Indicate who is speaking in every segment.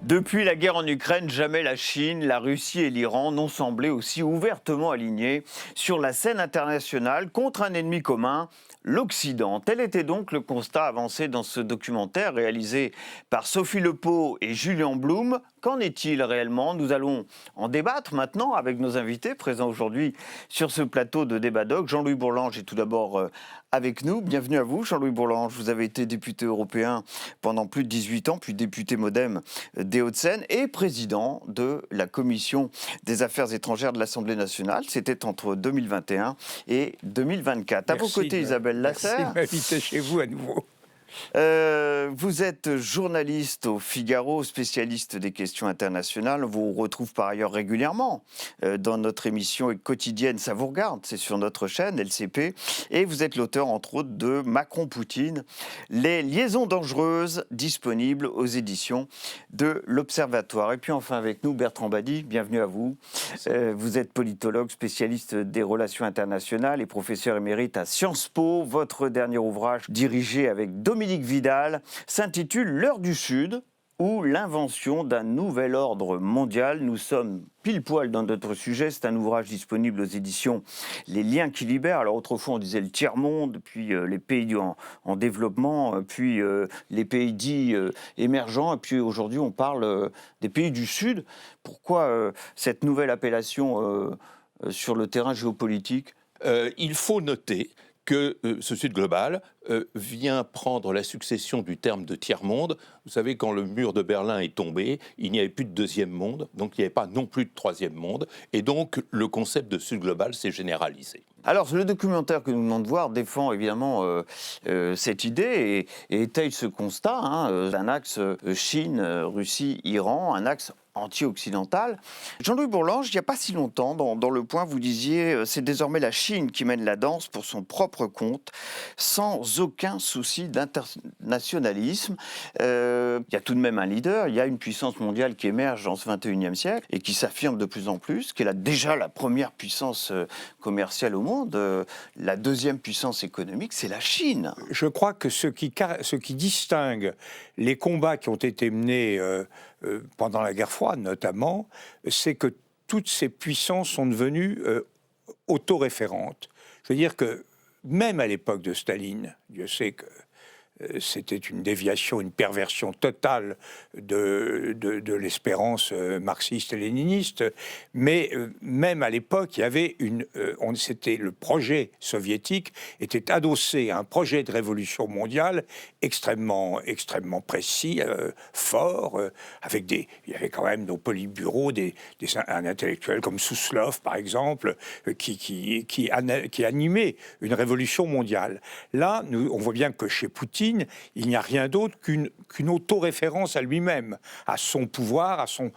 Speaker 1: Depuis la guerre en Ukraine, jamais la Chine, la Russie et l'Iran n'ont semblé aussi ouvertement alignés sur la scène internationale contre un ennemi commun, l'Occident. Tel était donc le constat avancé dans ce documentaire réalisé par Sophie Lepeau et Julien Blum. Qu'en est-il réellement? Nous allons en débattre maintenant avec nos invités présents aujourd'hui sur ce plateau de Débat Doc. Jean-Louis Bourlange est tout d'abord avec nous. Bienvenue à vous, Jean-Louis Bourlange. Vous avez été député européen pendant plus de 18 ans, puis député MoDem des Hauts-de-Seine et président de la Commission des Affaires étrangères de l'Assemblée nationale. C'était entre 2021 et 2024. À vos côtés, Isabelle Lasserre.
Speaker 2: Merci de m'inviter chez vous à nouveau.
Speaker 1: Vous êtes journaliste au Figaro, spécialiste des questions internationales. On vous retrouve par ailleurs régulièrement dans notre émission quotidienne Ça vous regarde, c'est sur notre chaîne LCP. Et vous êtes l'auteur, entre autres, de Macron-Poutine, les liaisons dangereuses, disponibles aux éditions de l'Observatoire. Et puis enfin avec nous, Bertrand Badi, bienvenue à vous. Vous êtes politologue, spécialiste des relations internationales et professeur émérite à Sciences Po. Votre dernier ouvrage, dirigé avec Dominique Vidal, s'intitule L'heure du Sud ou l'invention d'un nouvel ordre mondial. Nous sommes pile poil dans notre sujet. C'est un ouvrage disponible aux éditions Les Liens qui libèrent. Alors autrefois on disait le tiers-monde, puis les pays en développement, puis les pays dits émergents, et puis aujourd'hui on parle des pays du Sud. Pourquoi cette nouvelle appellation sur le terrain géopolitique?
Speaker 3: Il faut noter que ce Sud global vient prendre la succession du terme de tiers-monde. Vous savez, quand le mur de Berlin est tombé, il n'y avait plus de deuxième monde, donc il n'y avait pas non plus de troisième monde, et donc le concept de Sud global s'est généralisé.
Speaker 1: Alors, le documentaire que nous venons de voir défend évidemment cette idée et étaye ce constat d'un axe Chine, Russie, Iran, un axe anti-occidental. Jean-Louis Bourlange, il n'y a pas si longtemps, dans Le Point, vous disiez c'est désormais la Chine qui mène la danse pour son propre compte, sans aucun souci d'internationalisme. Il y a tout de même un leader, il y a une puissance mondiale qui émerge dans ce 21e siècle et qui s'affirme de plus en plus, qui est déjà la première puissance commerciale au monde. La deuxième puissance économique, c'est la Chine.
Speaker 2: Je crois que ce qui distingue les combats qui ont été menés pendant la guerre froide notamment, c'est que toutes ces puissances sont devenues autoréférentes. Je veux dire que même à l'époque de Staline, Dieu sait que c'était une déviation, une perversion totale de l'espérance marxiste et léniniste. Mais même à l'époque, il y avait c'était le projet soviétique était adossé à un projet de révolution mondiale extrêmement précis, fort, avec il y avait quand même dans le politburo un intellectuel comme Souslov, par exemple, qui animait une révolution mondiale. Là, on voit bien que chez Poutine, il n'y a rien d'autre qu'une autoréférence à lui-même, à son pouvoir, à son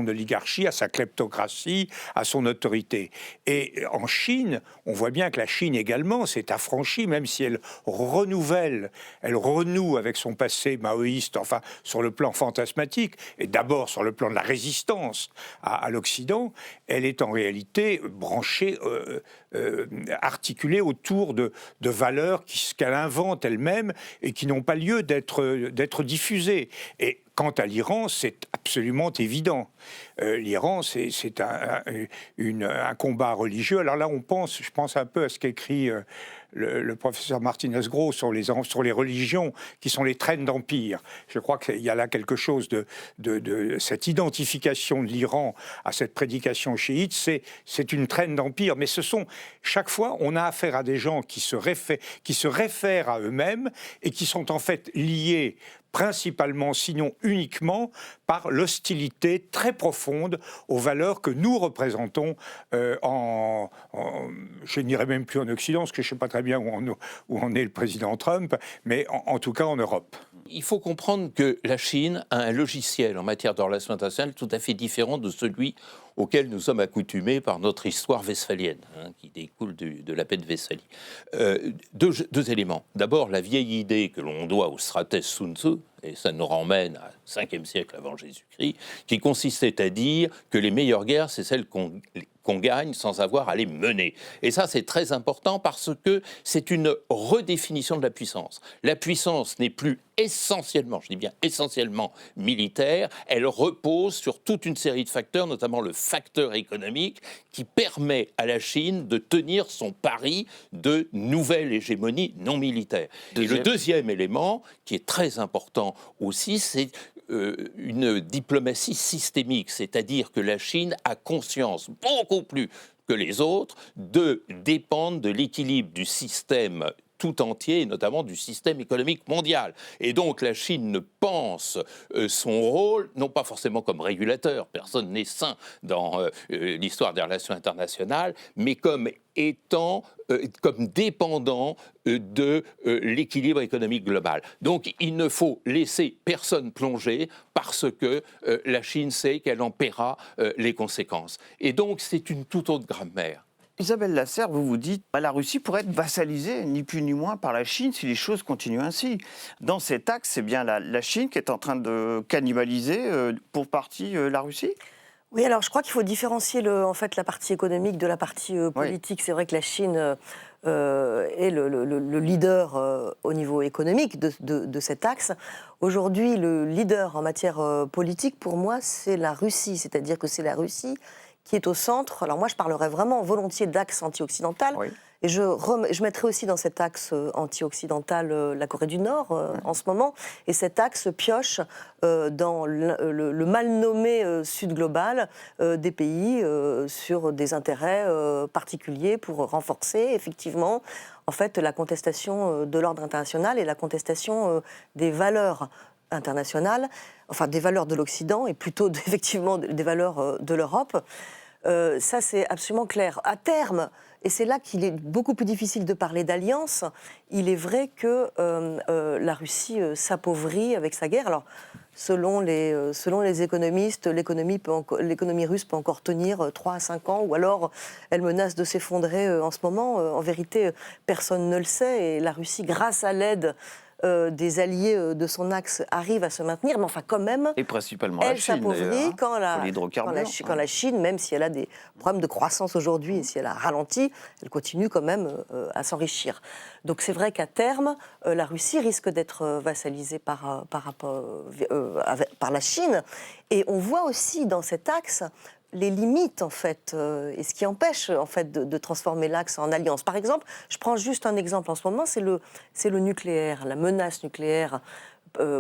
Speaker 2: oligarchie, à sa kleptocratie, à son autorité. Et en Chine, on voit bien que la Chine également s'est affranchie, même si elle renoue avec son passé maoïste, enfin sur le plan fantasmatique, et d'abord sur le plan de la résistance à l'Occident, elle est en réalité branchée, articulée autour de valeurs qu'elle invente elle-même et qui n'ont pas lieu d'être diffusées. Et quant à l'Iran, c'est absolument évident. L'Iran, c'est un combat religieux. Alors là, je pense un peu à ce qu'écrit le professeur Martinez-Gros sur les religions qui sont les traînes d'empire. Je crois qu'il y a là quelque chose de cette identification de l'Iran à cette prédication chiite. C'est une traîne d'empire, mais chaque fois, on a affaire à des gens qui se réfèrent à eux-mêmes et qui sont en fait liés principalement, sinon uniquement, par l'hostilité très profonde aux valeurs que nous représentons je n'irai même plus en Occident, parce que je ne sais pas très bien où en est le président Trump, mais en tout cas en Europe.
Speaker 3: Il faut comprendre que la Chine a un logiciel en matière de relations internationales tout à fait différent de celui auquel nous sommes accoutumés par notre histoire westphalienne, qui découle de la paix de Westphalie. Deux éléments. D'abord, la vieille idée que l'on doit au stratège Sun Tzu, et ça nous ramène au 5e siècle avant Jésus-Christ, qui consistait à dire que les meilleures guerres, c'est celles qu'on gagne sans avoir à les mener. Et ça, c'est très important parce que c'est une redéfinition de la puissance. La puissance n'est plus essentiellement, je dis bien essentiellement militaire, elle repose sur toute une série de facteurs, notamment le facteur économique, qui permet à la Chine de tenir son pari de nouvelle hégémonie non militaire. Et le deuxième élément, qui est très important aussi, c'est une diplomatie systémique, c'est-à-dire que la Chine a conscience, beaucoup plus que les autres, de dépendre de l'équilibre du système tout entier, et notamment du système économique mondial. Et donc la Chine ne pense son rôle, non pas forcément comme régulateur, personne n'est saint dans l'histoire des relations internationales, mais comme étant, comme dépendant de l'équilibre économique global. Donc il ne faut laisser personne plonger parce que la Chine sait qu'elle en paiera les conséquences. Et donc c'est une toute autre grammaire.
Speaker 1: Isabelle Lasserre, vous vous dites la Russie pourrait être vassalisée, ni plus ni moins, par la Chine si les choses continuent ainsi. Dans cet axe, c'est bien la Chine qui est en train de cannibaliser pour partie la Russie ?
Speaker 4: Oui, alors je crois qu'il faut différencier en fait, la partie économique de la partie politique. Oui. C'est vrai que la Chine est le leader au niveau économique de cet axe. Aujourd'hui, le leader en matière politique, pour moi, c'est la Russie. C'est-à-dire que c'est la Russie qui est au centre. Alors moi, je parlerais vraiment volontiers d'axe anti-occidental. Oui. Et je mettrais aussi dans cet axe anti-occidental la Corée du Nord en ce moment. Et cet axe pioche dans le mal nommé Sud global des pays sur des intérêts particuliers pour renforcer effectivement en fait, la contestation de l'ordre international et la contestation des valeurs internationales, enfin des valeurs de l'Occident et plutôt effectivement des valeurs de l'Europe. Ça, c'est absolument clair. À terme, et c'est là qu'il est beaucoup plus difficile de parler d'alliance, il est vrai que la Russie s'appauvrit avec sa guerre. Alors, selon les économistes, l'économie russe peut encore tenir 3 à 5 ans, ou alors elle menace de s'effondrer en ce moment. En vérité, personne ne le sait, et la Russie, grâce à l'aide des alliés de son axe arrivent à se maintenir, mais enfin quand même,
Speaker 1: et principalement
Speaker 4: elle s'appauvrit quand la Chine, même si elle a des problèmes de croissance aujourd'hui et si elle a ralenti, elle continue quand même à s'enrichir. Donc c'est vrai qu'à terme, la Russie risque d'être vassalisée par la Chine. Et on voit aussi dans cet axe les limites, en fait, et ce qui empêche, en fait, de transformer l'axe en alliance. Par exemple, je prends juste un exemple en ce moment, c'est le nucléaire, la menace nucléaire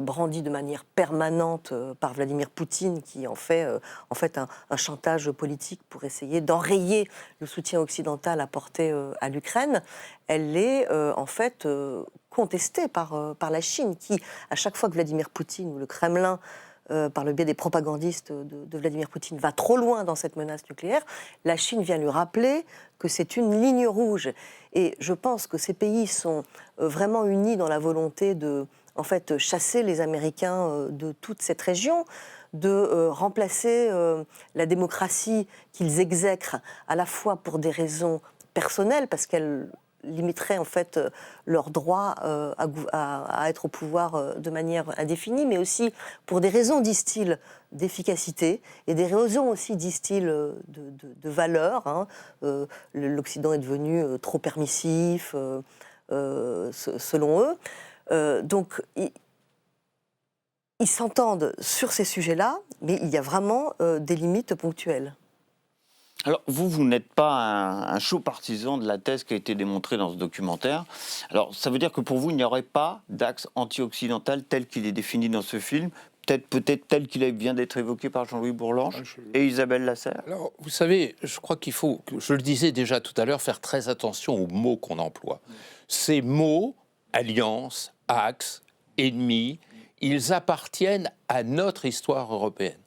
Speaker 4: brandie de manière permanente par Vladimir Poutine, qui en fait un chantage politique pour essayer d'enrayer le soutien occidental apporté à l'Ukraine. Elle est, en fait, contestée par la Chine, qui, à chaque fois que Vladimir Poutine ou le Kremlin par le biais des propagandistes de Vladimir Poutine, va trop loin dans cette menace nucléaire, la Chine vient lui rappeler que c'est une ligne rouge. Et je pense que ces pays sont vraiment unis dans la volonté de, en fait, chasser les Américains de toute cette région, de remplacer la démocratie qu'ils exècrent à la fois pour des raisons personnelles, parce qu'elles limiteraient en fait leur droit à être au pouvoir de manière indéfinie, mais aussi pour des raisons, disent-ils, d'efficacité et des raisons aussi, disent-ils, de valeur. Hein. L'Occident est devenu trop permissif, selon eux. Donc, ils s'entendent sur ces sujets-là, mais il y a vraiment des limites ponctuelles.
Speaker 1: Alors, vous n'êtes pas un chaud partisan de la thèse qui a été démontrée dans ce documentaire. Alors, ça veut dire que pour vous, il n'y aurait pas d'axe anti-occidental tel qu'il est défini dans ce film, peut-être tel qu'il vient d'être évoqué par Jean-Louis Bourlanges et Isabelle Lasserre?
Speaker 3: Alors, vous savez, je crois qu'il faut, je le disais déjà tout à l'heure, faire très attention aux mots qu'on emploie. Ces mots, alliance, axe, ennemi, ils appartiennent à notre histoire européenne.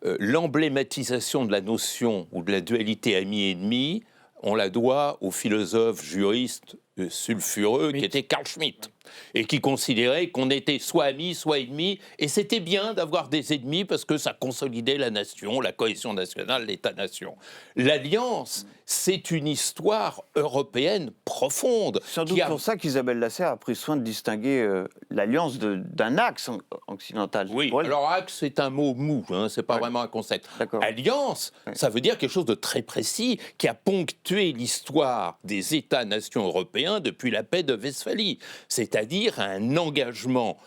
Speaker 3: L'emblématisation de la notion ou de la dualité ami-ennemi, on la doit au philosophe juriste sulfureux qui était Carl Schmitt. et qui considérait qu'on était soit amis, soit ennemis, et c'était bien d'avoir des ennemis parce que ça consolidait la nation, la cohésion nationale, l'État-nation. L'alliance, c'est une histoire européenne profonde.
Speaker 1: C'est sans doute pour ça qu'Isabelle Lasserre a pris soin de distinguer l'alliance d'un axe occidental.
Speaker 3: Oui, alors axe, c'est un mot mou, hein, c'est pas vraiment un concept. Alliance, ça veut dire quelque chose de très précis qui a ponctué l'histoire des États-nations européens depuis la paix de Westphalie. C'est-à-dire un engagement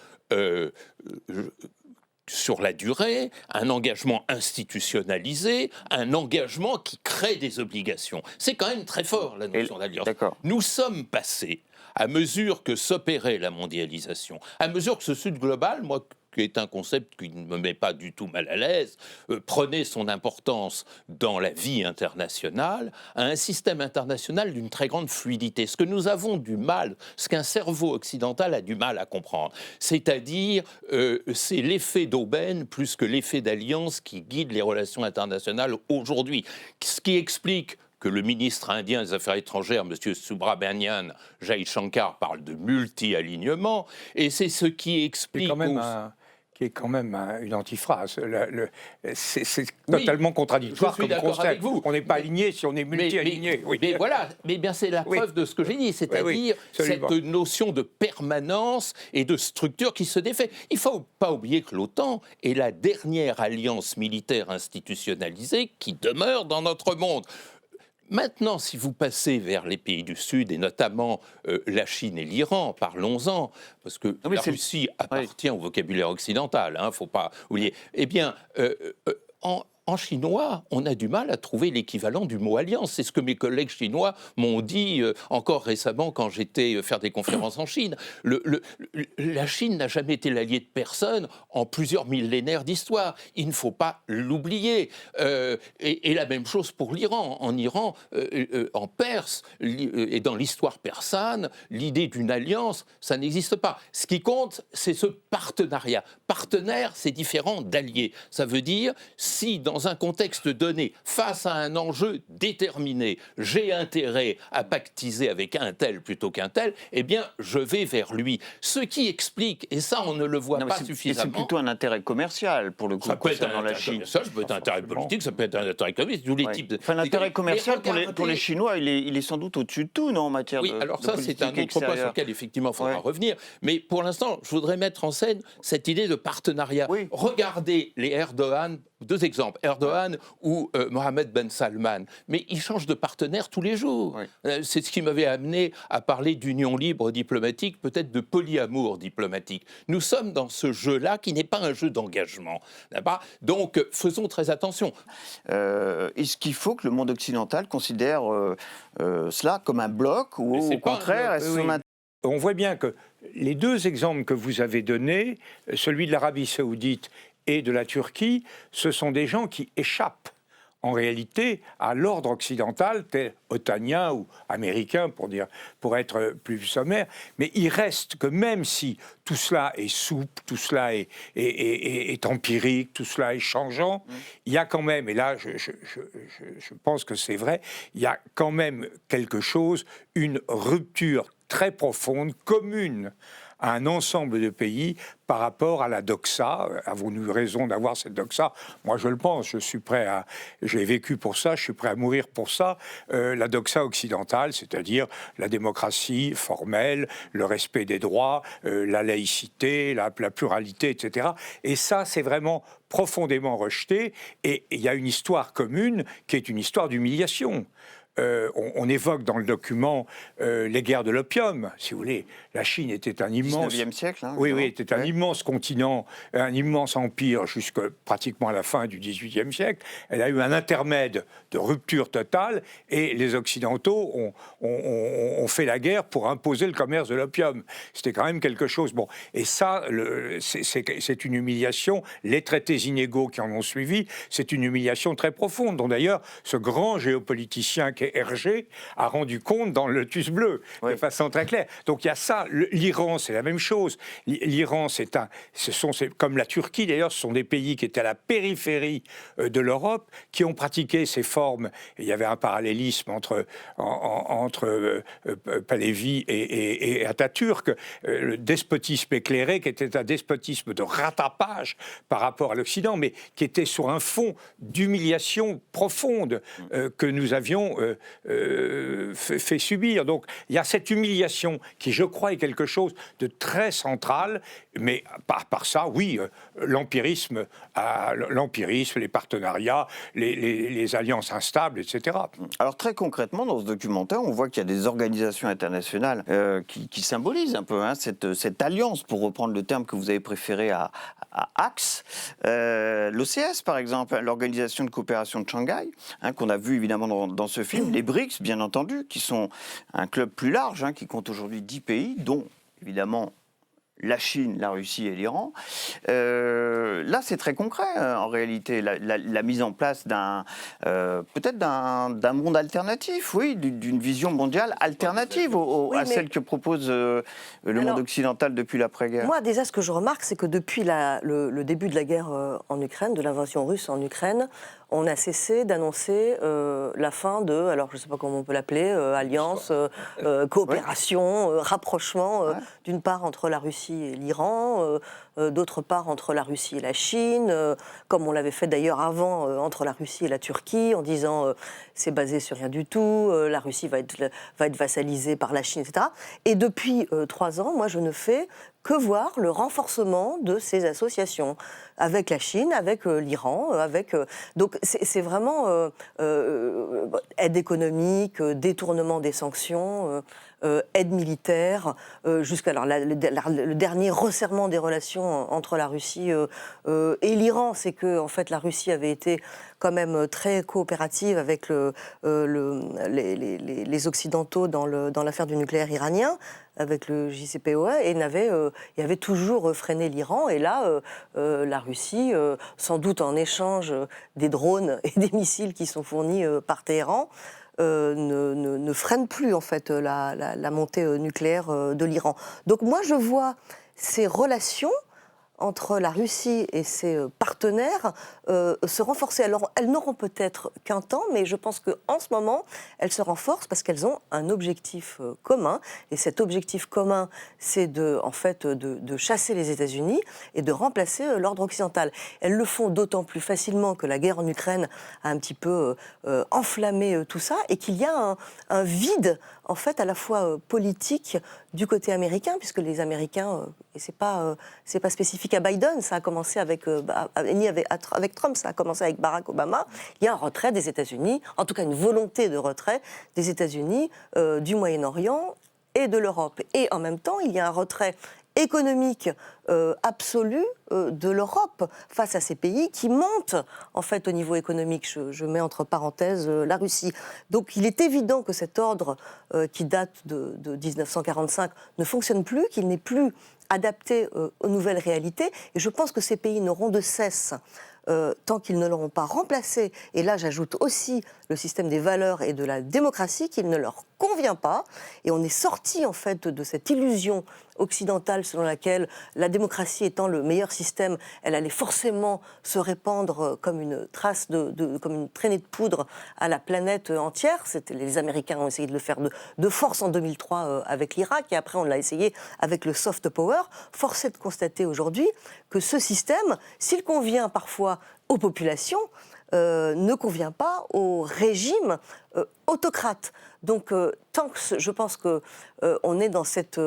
Speaker 3: sur la durée, un engagement institutionnalisé, un engagement qui crée des obligations. C'est quand même très fort, la notion d'alliance. Nous sommes passés, à mesure que s'opérait la mondialisation, à mesure que ce Sud global, moi, qui est un concept qui ne me met pas du tout mal à l'aise, prenait son importance dans la vie internationale, à un système international d'une très grande fluidité. Ce que nous avons du mal, ce qu'un cerveau occidental a du mal à comprendre, c'est-à-dire c'est l'effet d'aubaine plus que l'effet d'alliance qui guide les relations internationales aujourd'hui. Ce qui explique que le ministre indien des Affaires étrangères, M. Subrahmanyam Jaishankar, parle de multi-alignement, et c'est ce qui explique...
Speaker 2: Qui est quand même une antiphrase. C'est totalement contradictoire comme concept. On n'est pas aligné si on est multi-aligné.
Speaker 3: Mais voilà, mais bien c'est la preuve de ce que j'ai dit, c'est-à-dire cette notion de permanence et de structure qui se défait. Il ne faut pas oublier que l'OTAN est la dernière alliance militaire institutionnalisée qui demeure dans notre monde. Maintenant, si vous passez vers les pays du Sud, et notamment la Chine et l'Iran, parlons-en, parce que la Russie appartient au vocabulaire occidental, il ne faut pas oublier. Eh bien, en chinois, on a du mal à trouver l'équivalent du mot alliance. C'est ce que mes collègues chinois m'ont dit encore récemment quand j'étais faire des conférences en Chine. La Chine n'a jamais été l'allié de personne en plusieurs millénaires d'histoire. Il ne faut pas l'oublier. Et la même chose pour l'Iran. En Iran, en Perse et dans l'histoire persane, l'idée d'une alliance, ça n'existe pas. Ce qui compte, c'est ce partenariat. Partenaire, c'est différent d'allié. Ça veut dire, si dans un contexte donné, face à un enjeu déterminé, j'ai intérêt à pactiser avec un tel plutôt qu'un tel, eh bien, je vais vers lui. Ce qui explique, et ça, on ne le voit pas suffisamment...
Speaker 1: C'est plutôt un intérêt commercial, pour le coup, concernant la Chine.
Speaker 3: Ça peut être un intérêt politique, ça peut être un intérêt économique, tous les types de...
Speaker 1: Enfin, l'intérêt commercial, pour les Chinois, il est sans doute au-dessus de tout, non, en matière de
Speaker 3: alors ça, c'est un autre point sur lequel, effectivement, il faudra revenir. Mais pour l'instant, je voudrais mettre en scène cette idée de partenariat. Regardez les Erdogan, deux exemples, Erdogan ou Mohamed Ben Salman, mais ils changent de partenaire tous les jours. C'est ce qui m'avait amené à parler d'union libre diplomatique, peut-être de polyamour diplomatique. Nous sommes dans ce jeu-là qui n'est pas un jeu d'engagement. Donc, faisons très attention.
Speaker 1: Est-ce qu'il faut que le monde occidental considère cela comme un bloc ou au contraire
Speaker 2: On voit bien que les deux exemples que vous avez donnés, celui de l'Arabie Saoudite et de la Turquie, ce sont des gens qui échappent en réalité à l'ordre occidental, tel otanien ou américain pour être plus sommaire, mais il reste que même si tout cela est souple, tout cela est empirique, tout cela est changeant, il y a quand même, et là je pense que c'est vrai, il y a quand même quelque chose, une rupture très profonde, commune à un ensemble de pays par rapport à la doxa. Avons-nous raison d'avoir cette doxa? Moi, je le pense. J'ai vécu pour ça, je suis prêt à mourir pour ça. La doxa occidentale, c'est-à-dire la démocratie formelle, le respect des droits, la laïcité, la pluralité, etc. Et ça, c'est vraiment profondément rejeté. Et il y a une histoire commune qui est une histoire d'humiliation. On évoque dans le document les guerres de l'opium, si vous voulez. La Chine était un immense...
Speaker 1: 19e siècle, hein,
Speaker 2: était un immense continent, un immense empire jusqu'à pratiquement à la fin du 18e siècle. Elle a eu un intermède de rupture totale et les Occidentaux ont fait la guerre pour imposer le commerce de l'opium. C'était quand même quelque chose. Bon, et ça, c'est une humiliation. Les traités inégaux qui en ont suivi, c'est une humiliation très profonde, dont d'ailleurs ce grand géopoliticien Hergé a rendu compte dans Le Lotus bleu, de façon très claire. Donc il y a ça. L'Iran, c'est la même chose. L'Iran, comme la Turquie d'ailleurs, ce sont des pays qui étaient à la périphérie de l'Europe, qui ont pratiqué ces formes. Et il y avait un parallélisme entre Pahlavi et Atatürk, le despotisme éclairé, qui était un despotisme de rattrapage par rapport à l'Occident, mais qui était sur un fond d'humiliation profonde que nous avions fait subir. Donc il y a cette humiliation qui, je crois, est quelque chose de très central, mais par ça, oui, l'empirisme, les partenariats, les alliances instables, etc.
Speaker 1: Alors très concrètement, dans ce documentaire, on voit qu'il y a des organisations internationales qui symbolisent un peu cette alliance, pour reprendre le terme que vous avez préféré à Axe. L'OCS, par exemple, l'Organisation de coopération de Shanghai, qu'on a vu évidemment dans ce film, les BRICS, bien entendu, qui sont un club plus large, qui compte aujourd'hui 10 pays, dont évidemment la Chine, la Russie et l'Iran. Là, c'est très concret, en réalité, la mise en place peut-être d'un monde alternatif, oui, d'une vision mondiale alternative à celle que propose le monde occidental depuis l'après-guerre.
Speaker 4: Moi, déjà, ce que je remarque, c'est que depuis le début de la guerre en Ukraine, de l'invasion russe en Ukraine, on a cessé d'annoncer la fin de, alors je ne sais pas comment on peut l'appeler, alliance, coopération, rapprochement, d'une part entre la Russie et l'Iran, d'autre part entre la Russie et la Chine, comme on l'avait fait d'ailleurs avant entre la Russie et la Turquie, en disant c'est basé sur rien du tout, la Russie va être vassalisée par la Chine, etc. Et depuis 3 ans, moi je ne fais que voir le renforcement de ces associations avec la Chine, avec l'Iran, donc c'est vraiment aide économique, détournement des sanctions, aide militaire, jusqu'à le dernier resserrement des relations entre la Russie et l'Iran, c'est que en fait la Russie avait été quand même très coopérative avec les Occidentaux dans l'affaire du nucléaire iranien, avec le JCPOA, et il avait toujours freiné l'Iran. Et là, la Russie, sans doute en échange des drones et des missiles qui sont fournis par Téhéran, ne freine plus en fait la montée nucléaire de l'Iran. Donc moi, je vois ces relations entre la Russie et ses partenaires se renforcer. Alors, elles n'auront peut-être qu'un temps, mais je pense qu'en ce moment, elles se renforcent parce qu'elles ont un objectif commun. Et cet objectif commun, c'est de chasser les États-Unis et de remplacer l'ordre occidental. Elles le font d'autant plus facilement que la guerre en Ukraine a un petit peu enflammé tout ça, et qu'il y a un vide, en fait, à la fois politique du côté américain, puisque les Américains, et c'est pas spécifique à Biden, ça a commencé avec Trump, ça a commencé avec Barack Obama. Il y a un retrait des États-Unis, en tout cas une volonté de retrait des États-Unis, du Moyen-Orient et de l'Europe. Et en même temps, il y a un retrait économique absolu de l'Europe face à ces pays qui montent en fait au niveau économique. Je mets entre parenthèses la Russie. Donc il est évident que cet ordre qui date de 1945 ne fonctionne plus, qu'il n'est plus adapté aux nouvelles réalités. Et je pense que ces pays n'auront de cesse, tant qu'ils ne l'auront pas remplacé, et là j'ajoute aussi le système des valeurs et de la démocratie, qu'il ne leur convient pas. Et on est sorti en fait de cette illusion occidentale selon laquelle la démocratie étant le meilleur système, elle allait forcément se répandre comme une comme une traînée de poudre à la planète entière. Les Américains ont essayé de le faire de force en 2003 avec l'Irak, et après on l'a essayé avec le soft power. Force est de constater aujourd'hui que ce système, s'il convient parfois aux populations, ne convient pas au régime autocrate. Donc, tant que je pense qu'on est dans cet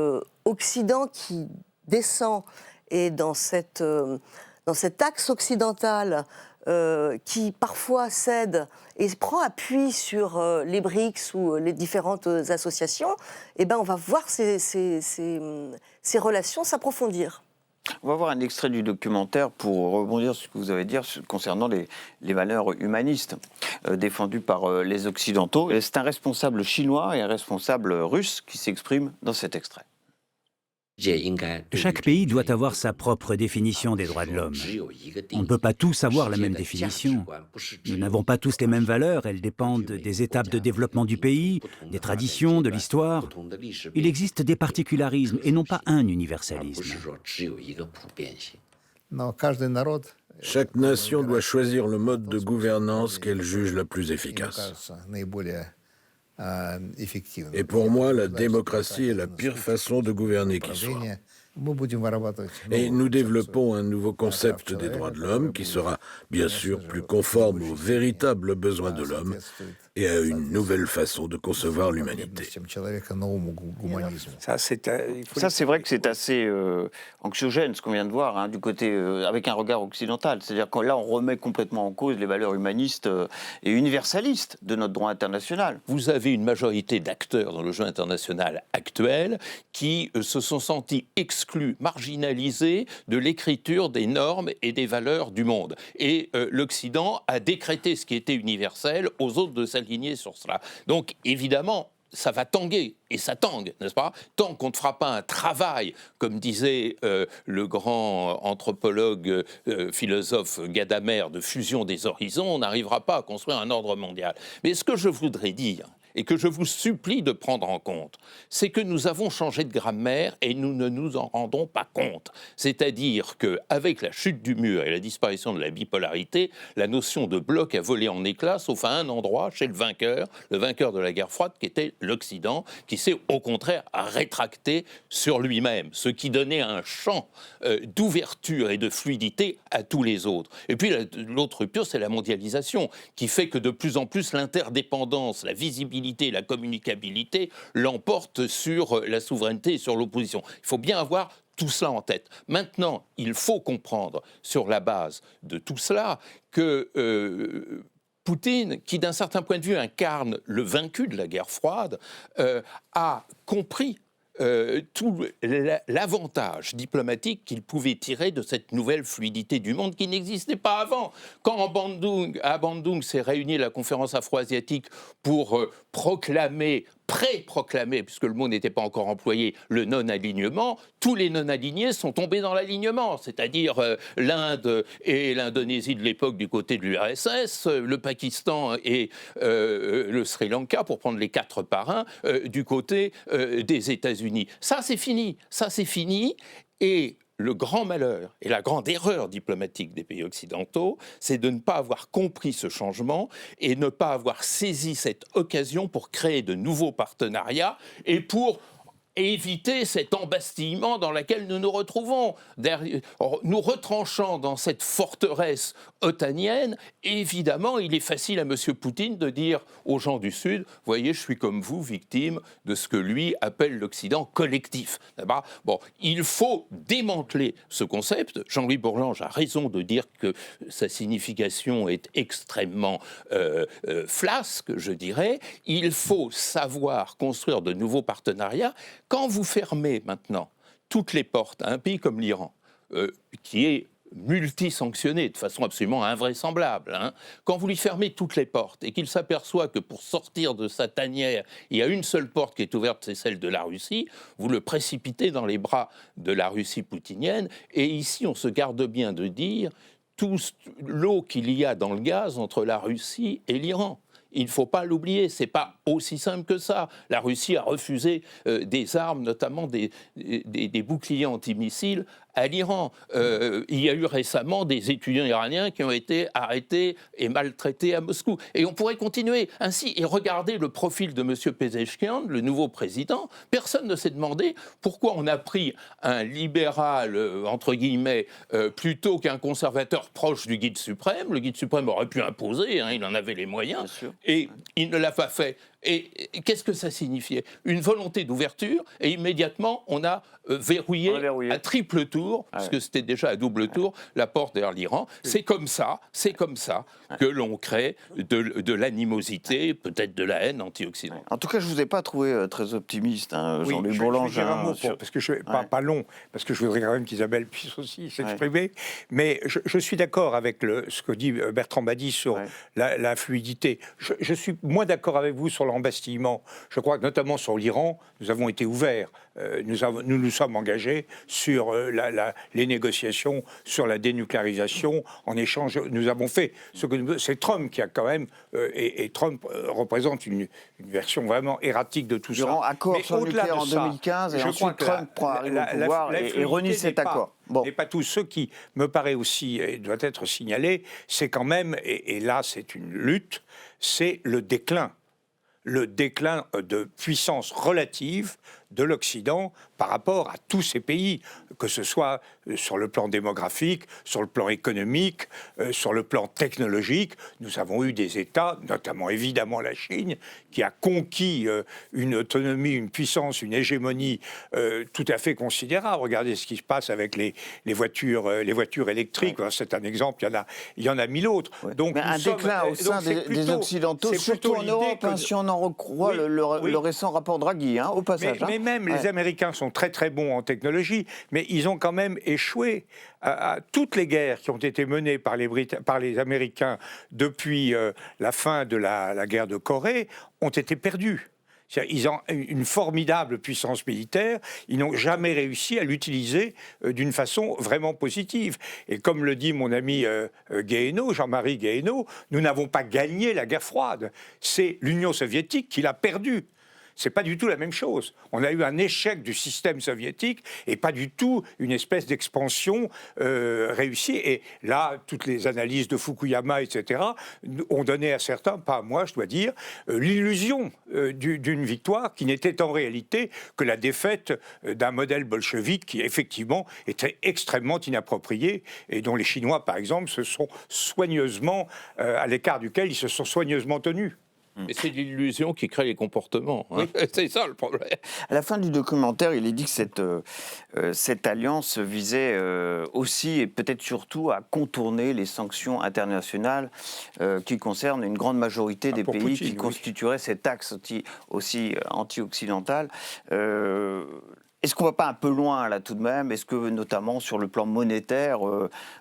Speaker 4: Occident qui descend, et dans cet axe occidental qui parfois cède et prend appui sur les BRICS ou les différentes associations, eh ben on va voir ces relations s'approfondir.
Speaker 1: On va voir un extrait du documentaire pour rebondir sur ce que vous avez dit concernant les valeurs humanistes défendues par les Occidentaux. C'est un responsable chinois et un responsable russe qui s'expriment dans cet extrait.
Speaker 5: Chaque pays doit avoir sa propre définition des droits de l'homme. On ne peut pas tous avoir la même définition. Nous n'avons pas tous les mêmes valeurs, elles dépendent des étapes de développement du pays, des traditions, de l'histoire. Il existe des particularismes et non pas un universalisme.
Speaker 6: Chaque nation doit choisir le mode de gouvernance qu'elle juge la plus efficace. Et pour moi, la démocratie est la pire façon de gouverner qui soit. Et nous développons un nouveau concept des droits de l'homme qui sera bien sûr plus conforme aux véritables besoins de l'homme et à une nouvelle façon de concevoir l'humanité.
Speaker 1: Ça, c'est vrai que c'est assez anxiogène, ce qu'on vient de voir, hein, du côté, avec un regard occidental. C'est-à-dire que là, on remet complètement en cause les valeurs humanistes et universalistes de notre droit international.
Speaker 3: Vous avez une majorité d'acteurs dans le jeu international actuel qui se sont sentis exclus, marginalisés de l'écriture des normes et des valeurs du monde. Et l'Occident a décrété ce qui était universel aux autres de s'aligner sur cela. Donc, évidemment, ça va tanguer, et ça tangue, n'est-ce pas? Tant qu'on ne fera pas un travail, comme disait le grand anthropologue, philosophe Gadamer, de fusion des horizons, on n'arrivera pas à construire un ordre mondial. Mais ce que je voudrais dire, et que je vous supplie de prendre en compte, c'est que nous avons changé de grammaire et nous ne nous en rendons pas compte. C'est-à-dire qu'avec la chute du mur et la disparition de la bipolarité, la notion de bloc a volé en éclats, sauf à un endroit, chez le vainqueur de la guerre froide, qui était l'Occident, qui s'est au contraire rétracté sur lui-même, ce qui donnait un champ d'ouverture et de fluidité à tous les autres. Et puis l'autre rupture, c'est la mondialisation, qui fait que de plus en plus l'interdépendance, la visibilité, la communicabilité l'emporte sur la souveraineté et sur l'opposition. Il faut bien avoir tout cela en tête. Maintenant, il faut comprendre, sur la base de tout cela, que Poutine, qui d'un certain point de vue incarne le vaincu de la guerre froide, a compris tout l'avantage diplomatique qu'il pouvait tirer de cette nouvelle fluidité du monde qui n'existait pas avant. Quand à Bandung s'est réunie la conférence afro-asiatique pour pré-proclamer, puisque le mot n'était pas encore employé, le non-alignement, tous les non-alignés sont tombés dans l'alignement, c'est-à-dire l'Inde et l'Indonésie de l'époque du côté de l'URSS, le Pakistan et le Sri Lanka, pour prendre les 4 parrains, du côté des États-Unis. Ça, c'est fini, et le grand malheur et la grande erreur diplomatique des pays occidentaux, c'est de ne pas avoir compris ce changement et ne pas avoir saisi cette occasion pour créer de nouveaux partenariats et pour éviter cet embastillement dans lequel nous nous retrouvons. Nous retranchant dans cette forteresse otanienne, évidemment, il est facile à M. Poutine de dire aux gens du Sud, « Voyez, je suis comme vous, victime de ce que lui appelle l'Occident collectif. » Bon, il faut démanteler ce concept. Jean-Louis Bourlange a raison de dire que sa signification est extrêmement flasque, je dirais. Il faut savoir construire de nouveaux partenariats. Quand vous fermez maintenant toutes les portes à un pays comme l'Iran, qui est multi-sanctionné de façon absolument invraisemblable, quand vous lui fermez toutes les portes et qu'il s'aperçoit que pour sortir de sa tanière, il y a une seule porte qui est ouverte, c'est celle de la Russie, vous le précipitez dans les bras de la Russie poutinienne. Et ici, on se garde bien de dire toute l'eau qu'il y a dans le gaz entre la Russie et l'Iran. Il ne faut pas l'oublier, ce n'est pas aussi simple que ça. La Russie a refusé des armes, notamment des boucliers antimissiles, à l'Iran. Il y a eu récemment des étudiants iraniens qui ont été arrêtés et maltraités à Moscou. Et on pourrait continuer ainsi. Et regardez le profil de M. Pezeshkian, le nouveau président. Personne ne s'est demandé pourquoi on a pris un libéral, entre guillemets, plutôt qu'un conservateur proche du guide suprême. Le guide suprême aurait pu imposer, il en avait les moyens. Et il ne l'a pas fait. Et qu'est-ce que ça signifiait? Une volonté d'ouverture, et immédiatement, on a verrouillé à triple tour, puisque c'était déjà à double tour, la porte vers l'Iran. C'est comme ça que l'on crée de l'animosité, peut-être de la haine anti-occidentale.
Speaker 1: En tout cas, je ne vous ai pas trouvé très optimiste, Jean-Louis Bourlange.
Speaker 2: Parce que pas long, parce que je voudrais quand même qu'Isabelle puisse aussi s'exprimer. Mais je suis d'accord avec ce que dit Bertrand Badi sur la fluidité. Je suis moins d'accord avec vous sur l'embastillement. Je crois que notamment sur l'Iran, nous avons été ouverts. Nous nous sommes engagés sur les négociations, sur la dénucléarisation. En échange, nous avons fait ce que c'est Trump qui a quand même, et Trump représente une version vraiment erratique de tout
Speaker 1: Durant
Speaker 2: ça.
Speaker 1: accord sur le nucléaire en 2015, et ensuite Trump arrive au pouvoir et renie cet accord.
Speaker 2: Bon. Mais pas tout. Ce qui me paraît aussi, et doit être signalé, c'est quand même, et là c'est une lutte, c'est le déclin de puissance relative de l'Occident par rapport à tous ces pays, que ce soit sur le plan démographique, sur le plan économique, sur le plan technologique. Nous avons eu des États, notamment évidemment la Chine, qui a conquis une autonomie, une puissance, une hégémonie tout à fait considérable. Regardez ce qui se passe avec les voitures électriques. Ouais. C'est un exemple, il y en a mille autres.
Speaker 1: Ouais. Donc, mais un déclin au sein des Occidentaux, surtout en Europe, si on en recroit le récent rapport Draghi, au passage.
Speaker 2: Mais même les Américains sont très très bons en technologie, mais ils ont quand même échoué à toutes les guerres qui ont été menées par les Américains depuis la fin de la guerre de Corée ont été perdues. Ils ont une formidable puissance militaire, ils n'ont jamais réussi à l'utiliser d'une façon vraiment positive. Et comme le dit mon ami Guéhenno, Jean-Marie Guéhenno, nous n'avons pas gagné la guerre froide. C'est l'Union soviétique qui l'a perdue. C'est pas du tout la même chose. On a eu un échec du système soviétique et pas du tout une espèce d'expansion réussie. Et là, toutes les analyses de Fukuyama, etc., ont donné à certains, pas à moi, je dois dire, l'illusion d'une victoire qui n'était en réalité que la défaite d'un modèle bolchevique qui, effectivement, était extrêmement inapproprié et dont les Chinois, par exemple, se sont soigneusement, à l'écart duquel ils se sont soigneusement tenus.
Speaker 3: Mais c'est l'illusion qui crée les comportements. Hein. Oui. C'est ça le problème.
Speaker 1: À la fin du documentaire, il est dit que cette alliance visait aussi et peut-être surtout à contourner les sanctions internationales qui concernent une grande majorité des pays Poutine, qui constitueraient cet axe aussi anti-occidental. Est-ce qu'on ne va pas un peu loin, là, tout de même? Est-ce que, notamment, sur le plan monétaire,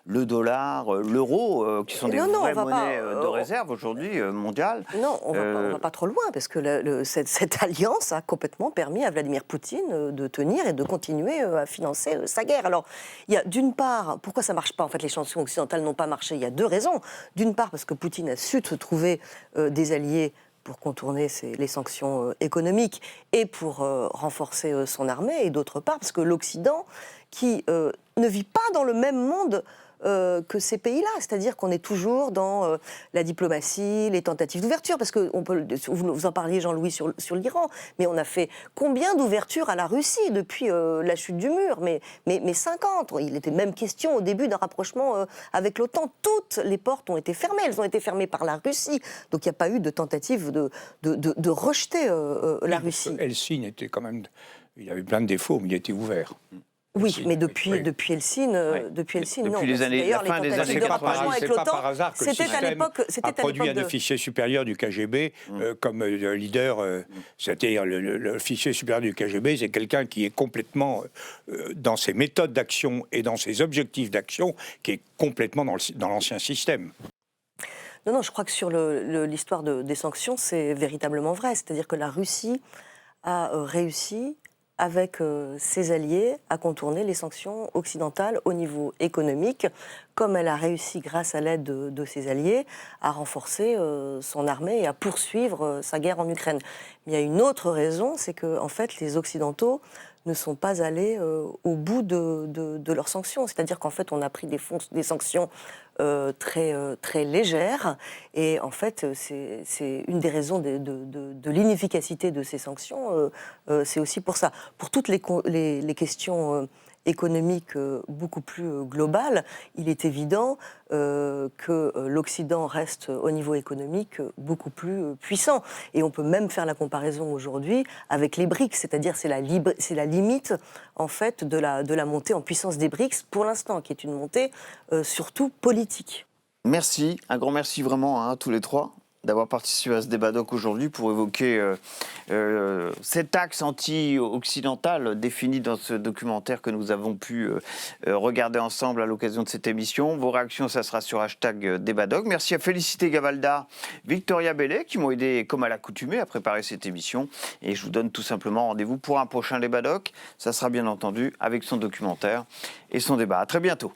Speaker 1: le dollar, l'euro, qui sont des vraies monnaies de réserve aujourd'hui, mondiales...
Speaker 4: Non, on ne va pas trop loin, parce que cette alliance a complètement permis à Vladimir Poutine de tenir et de continuer à financer sa guerre. Alors, il y a, d'une part, pourquoi ça ne marche pas? En fait, les sanctions occidentales n'ont pas marché. Il y a deux raisons. D'une part, parce que Poutine a su se trouver des alliés pour contourner les sanctions économiques et pour renforcer son armée, et d'autre part parce que l'Occident, qui ne vit pas dans le même monde que ces pays-là, c'est-à-dire qu'on est toujours dans la diplomatie, les tentatives d'ouverture, parce que vous en parliez, Jean-Louis, sur l'Iran, mais on a fait combien d'ouvertures à la Russie depuis la chute du mur, mais 50. Il était même question au début d'un rapprochement avec l'OTAN. Toutes les portes ont été fermées, elles ont été fermées par la Russie, donc il n'y a pas eu de tentative de rejeter la Russie.
Speaker 2: Helsinki était quand même, il avait plein de défauts, mais il était ouvert.
Speaker 4: Oui, mais depuis Helsinki, non.
Speaker 1: Depuis les années, la fin des années 80,
Speaker 2: c'est pas par hasard que le système a produit un officier supérieur du KGB comme leader. C'est-à-dire l'officier supérieur du KGB, c'est quelqu'un qui est complètement dans ses méthodes d'action et dans ses objectifs d'action, qui est complètement dans l'ancien système.
Speaker 4: Non, je crois que sur l'histoire des sanctions, c'est véritablement vrai. C'est-à-dire que la Russie a réussi avec ses alliés à contourner les sanctions occidentales au niveau économique, comme elle a réussi, grâce à l'aide de ses alliés, à renforcer son armée et à poursuivre sa guerre en Ukraine. Mais il y a une autre raison, c'est que en fait, les Occidentaux ne sont pas allés au bout de leurs sanctions. C'est-à-dire qu'en fait, on a pris des sanctions très légères. Et en fait, c'est une des raisons de l'inefficacité de ces sanctions. C'est aussi pour ça. Pour toutes les questions économique beaucoup plus globale, il est évident que l'Occident reste au niveau économique beaucoup plus puissant. Et on peut même faire la comparaison aujourd'hui avec les BRICS, c'est-à-dire c'est la limite en fait de la montée en puissance des BRICS pour l'instant, qui est une montée surtout politique.
Speaker 1: Merci, un grand merci vraiment à tous les trois. d'avoir participé à ce débat doc aujourd'hui pour évoquer cet axe anti-occidental défini dans ce documentaire que nous avons pu regarder ensemble à l'occasion de cette émission. Vos réactions, ça sera sur #débatdoc. Merci à Félicité Gavalda, Victoria Bellet qui m'ont aidé comme à l'accoutumée à préparer cette émission. Et je vous donne tout simplement rendez-vous pour un prochain débat doc. Ça sera bien entendu avec son documentaire et son débat. À très bientôt.